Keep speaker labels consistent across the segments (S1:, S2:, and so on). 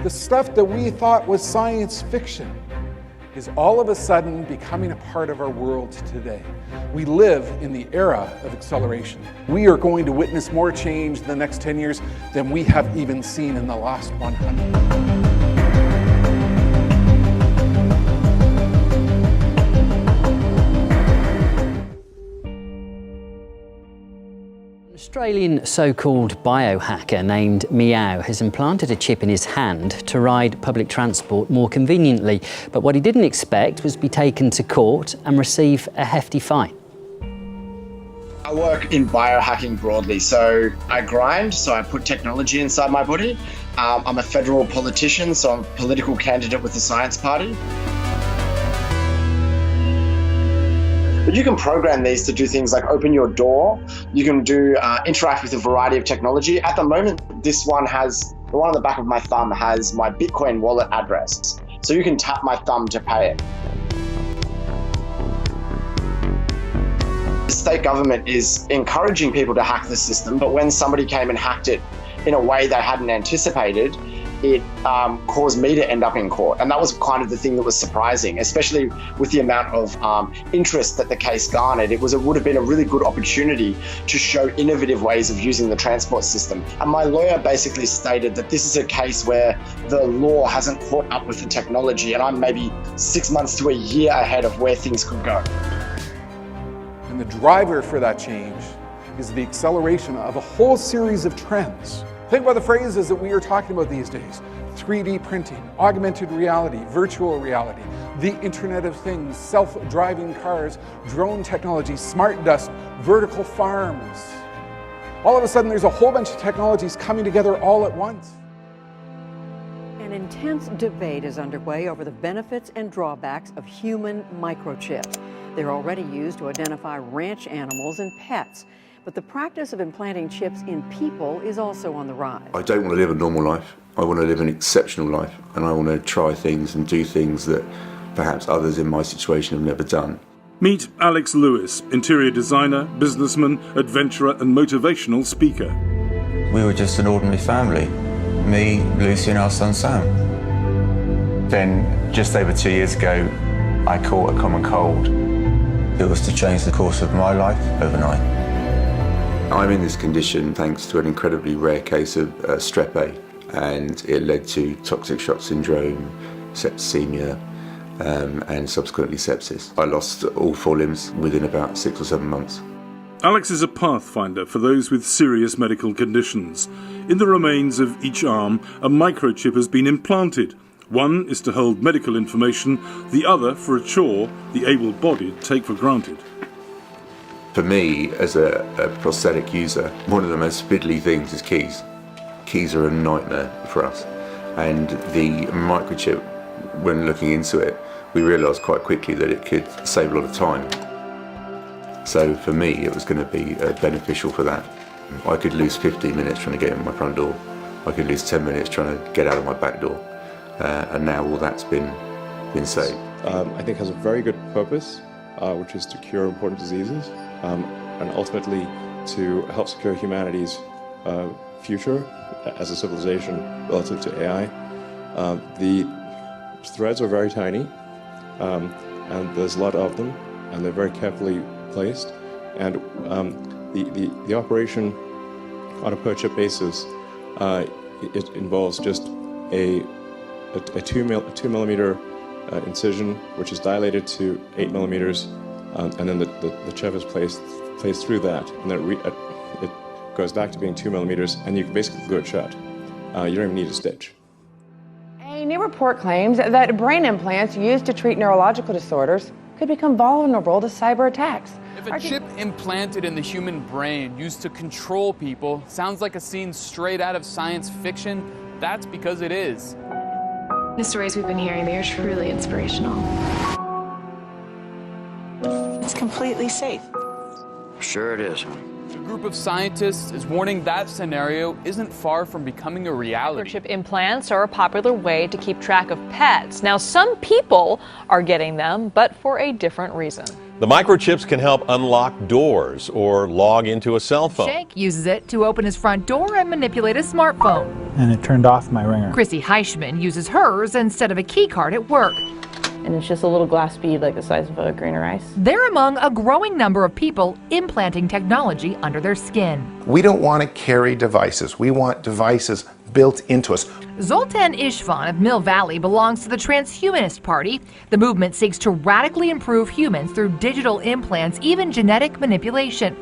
S1: The stuff that we thought was science fiction is all of a sudden becoming a part of our world today. We live in the era of acceleration. We are going to witness more change in the next 10 years than we have even seen in the last 100.
S2: An Australian so-called biohacker named Meow has implanted a chip in his hand to ride public transport more conveniently. But what he didn't expect was to be taken to court and receive a hefty fine.
S3: I work in biohacking broadly, so I grind, so I put technology inside my body. I'm a federal politician, so I'm a political candidate with the Science Party. But you can program these to do things like open your door. You can do interact with a variety of technology. At the moment, this one has, the one on the back of my thumb has my Bitcoin wallet address. So you can tap my thumb to pay it. The state government is encouraging people to hack the system, but when somebody came and hacked it in a way they hadn't anticipated, it caused me to end up in court. And that was kind of the thing that was surprising, especially with the amount of interest that the case garnered. It would have been a really good opportunity to show innovative ways of using the transport system. And my lawyer basically stated that this is a case where the law hasn't caught up with the technology, and I'm maybe 6 months to a year ahead of where things could go.
S1: And the driver for that change is the acceleration of a whole series of trends. Think about the phrases that we are talking about these days: 3D printing, augmented reality, virtual reality, the Internet of Things, self-driving cars, drone technology, smart dust, vertical farms. All of a sudden, there's a whole bunch of technologies coming together all at once.
S4: An intense debate is underway over the benefits and drawbacks of human microchips. They're already used to identify ranch animals and pets. But the practice of implanting chips in people is also on the rise.
S5: I don't want to live a normal life. I want to live an exceptional life, and I want to try things and do things that perhaps others in my situation have never done.
S6: Meet Alex Lewis, interior designer, businessman, adventurer and motivational speaker.
S7: We were just an ordinary family, me, Lucy and our son Sam. Then, just over 2 years ago, I caught a common cold. It was to change the course of my life overnight.
S5: I'm in this condition thanks to an incredibly rare case of strep A, and it led to toxic shock syndrome, septicemia, and subsequently sepsis. I lost all 4 limbs within about 6 or 7 months.
S6: Alex is a pathfinder for those with serious medical conditions. In the remains of each arm, a microchip has been implanted. One is to hold medical information, the other for a chore the able-bodied take for granted.
S5: For me, as a prosthetic user, one of the most fiddly things is keys. Keys are a nightmare for us. And the microchip, when looking into it, we realised quite quickly that it could save a lot of time. So for me, it was going to be beneficial for that. I could lose 15 minutes trying to get in my front door. I could lose 10 minutes trying to get out of my back door. And now all that's been saved.
S8: I think has a very good purpose, which is to cure important diseases. And ultimately to help secure humanity's future as a civilization relative to AI. The threads are very tiny, and there's a lot of them, and they're very carefully placed. And the operation on a per chip basis, it involves just a 2 millimeter incision, which is dilated to 8 millimeters. And then the chip is placed through that, and then it goes back to being 2 millimeters, and you can basically glue it shut. You don't even need a stitch.
S9: A new report claims that brain implants used to treat neurological disorders could become vulnerable to cyber attacks.
S10: If a chip implanted in the human brain used to control people sounds like a scene straight out of science fiction, that's because it is.
S11: The stories we've been hearing, they are truly inspirational.
S12: It's completely safe.
S13: Sure it is.
S10: A group of scientists is warning that scenario isn't far from becoming a reality.
S14: Microchip implants are a popular way to keep track of pets. Now, some people are getting them, but for a different reason.
S15: The microchips can help unlock doors or log into a cell phone.
S16: Shank uses it to open his front door and manipulate his smartphone.
S17: And it turned off my ringer.
S16: Chrissy Heischman uses hers instead of a key card at work.
S18: And it's just a little glass bead like the size of a grain of rice.
S16: They're among a growing number of people implanting technology under their skin.
S19: We don't want to carry devices. We want devices built into us.
S16: Zoltan Ishvan of Mill Valley belongs to the Transhumanist Party. The movement seeks to radically improve humans through digital implants, even genetic manipulation.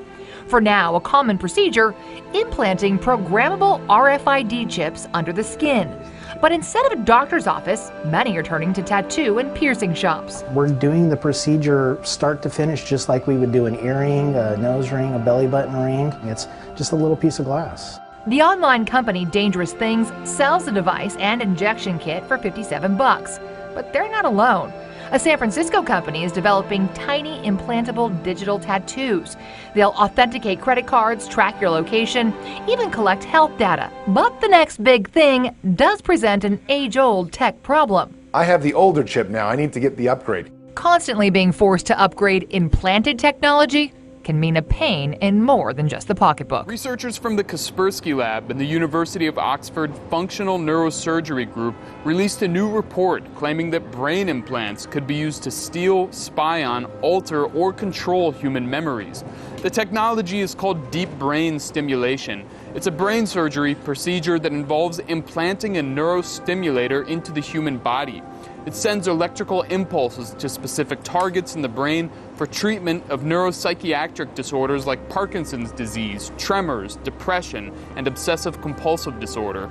S16: For now, a common procedure, implanting programmable RFID chips under the skin. But instead of a doctor's office, many are turning to tattoo and piercing shops.
S17: We're doing the procedure start to finish just like we would do an earring, a nose ring, a belly button ring. It's just a little piece of glass.
S16: The online company Dangerous Things sells the device and injection kit for $57. But they're not alone. A San Francisco company is developing tiny implantable digital tattoos. They'll authenticate credit cards, track your location, even collect health data. But the next big thing does present an age-old tech problem.
S20: I have the older chip now. I need to get the upgrade.
S16: Constantly being forced to upgrade implanted technology can mean a pain in more than just the pocketbook.
S10: Researchers from the Kaspersky Lab and the University of Oxford Functional Neurosurgery Group released a new report claiming that brain implants could be used to steal, spy on, alter, or control human memories. The technology is called deep brain stimulation. It's a brain surgery procedure that involves implanting a neurostimulator into the human body. It sends electrical impulses to specific targets in the brain for treatment of neuropsychiatric disorders like Parkinson's disease, tremors, depression, and obsessive-compulsive disorder.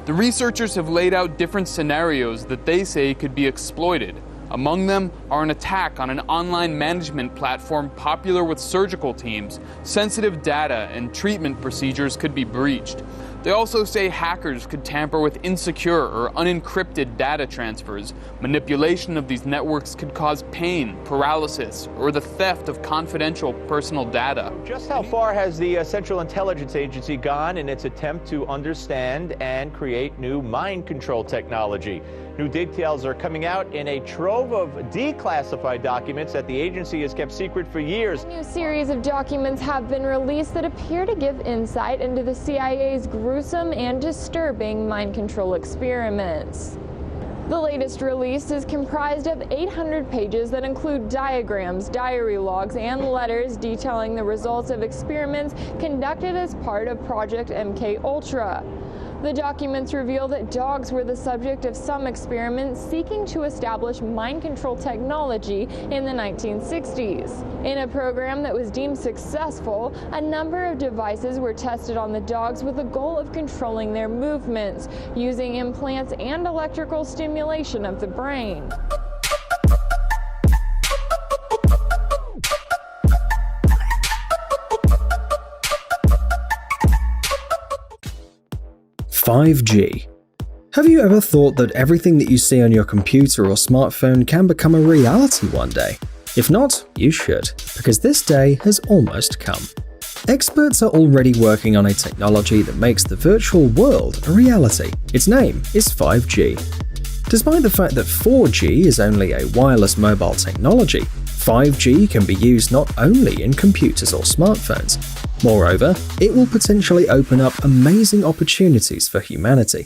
S10: The researchers have laid out different scenarios that they say could be exploited. Among them are an attack on an online management platform popular with surgical teams. Sensitive data and treatment procedures could be breached. They also say hackers could tamper with insecure or unencrypted data transfers. Manipulation of these networks could cause pain, paralysis, or the theft of confidential personal data.
S21: Just how far has the Central Intelligence Agency gone in its attempt to understand and create new mind control technology? New details are coming out in a trove of declassified documents that the agency has kept secret for years.
S22: A new series of documents have been released that appear to give insight into the CIA's gruesome and disturbing mind control experiments. The latest release is comprised of 800 pages that include diagrams, diary logs, and letters detailing the results of experiments conducted as part of Project MKUltra. The documents reveal that dogs were the subject of some experiments seeking to establish mind control technology in the 1960s. In a program that was deemed successful, a number of devices were tested on the dogs with the goal of controlling their movements, using implants and electrical stimulation of the brain.
S23: "5G. Have you ever thought that everything that you see on your computer or smartphone can become a reality one day? If not, you should, because this day has almost come. Experts are already working on a technology that makes the virtual world a reality. Its name is 5G. Despite the fact that 4G is only a wireless mobile technology, 5G can be used not only in computers or smartphones. Moreover, it will potentially open up amazing opportunities for humanity.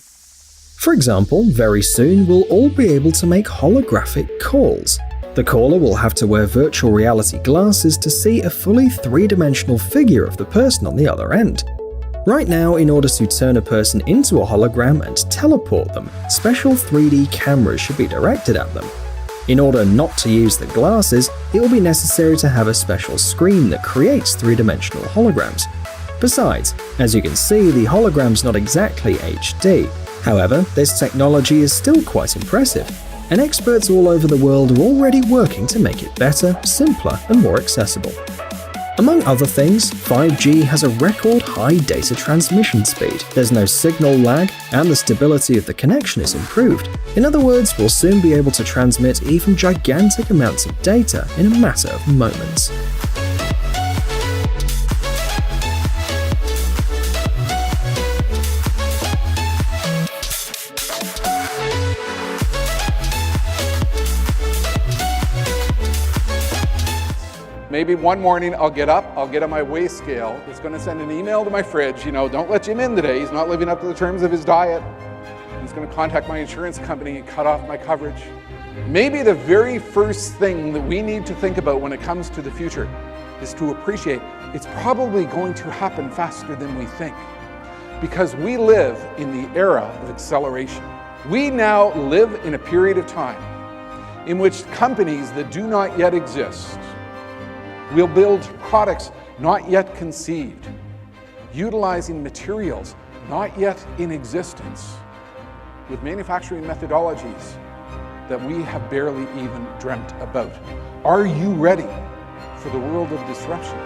S23: For example, very soon we'll all be able to make holographic calls. The caller will have to wear virtual reality glasses to see a fully three-dimensional figure of the person on the other end. Right now, in order to turn a person into a hologram and teleport them, special 3D cameras should be directed at them. In order not to use the glasses, it will be necessary to have a special screen that creates three-dimensional holograms. Besides, as you can see, the hologram's not exactly HD. However, this technology is still quite impressive, and experts all over the world are already working to make it better, simpler, and more accessible. Among other things, 5G has a record high data transmission speed, there's no signal lag, and the stability of the connection is improved. In other words, we'll soon be able to transmit even gigantic amounts of data in a matter of moments.
S1: maybe one morning I'll get up, I'll get on my weigh scale. It's going to send an email to my fridge, don't let Jim in today. He's not living up to the terms of his diet. He's going to contact my insurance company and cut off my coverage. Maybe the very first thing that we need to think about when it comes to the future is to appreciate it's probably going to happen faster than we think, because we live in the era of acceleration. We now live in a period of time in which companies that do not yet exist will build products not yet conceived, utilizing materials not yet in existence, with manufacturing methodologies that we have barely even dreamt about. Are you ready for the world of disruption?